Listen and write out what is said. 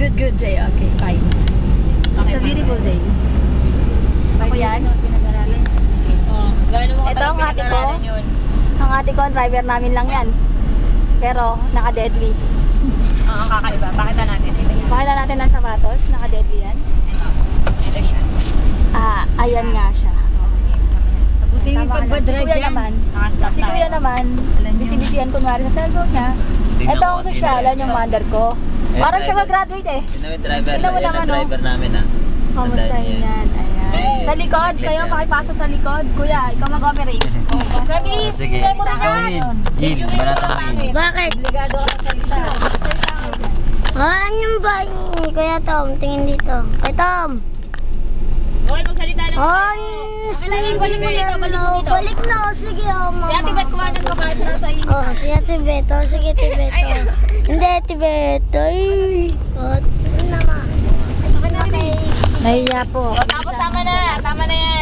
a good day. Okay, fine. It's a beautiful day. Ako yan. Ito ang ate ko. Ang ate ko, ang driver namin lang yan. Pero, naka-deadly. Oo, kakaiba. Pakita natin. Pakita natin ang sapatos. Naka-deadly yan. Ito siya. Ayan nga siya. Buti yung pagbadrive Kuya yan. naman. Si Kuya naman, bisibisihan kunwari sa cellphone niya. Ito ang sosyalan yung mother ko. Parang siya mag-graduate eh. Yun namin driver, Sino mo yun naman, ang driver oh? namin ah. Kamusta yan? Ayan. Sa likod, kayo makipasok sa likod. Kuya, ikaw mag-operate. Grabe, Sige, memory ikaw yan. Yil, barata namin. Bakit? Obligado ka sa salita. Ano ba ni Kuya Tom? Tingin dito. Kuya Tom! Okay, magsalita lang. Balik mo dito, balik mo dito. Balik na ako. Sige, mama. Si Ate Bet, kumanan ka kahit nasa inyo. Si Ate Beto. Sige, Ate Beto. Hindi, Ate Beto. Ano naman? Okay. Nahiya po. Tapos tama na. Tama na yan.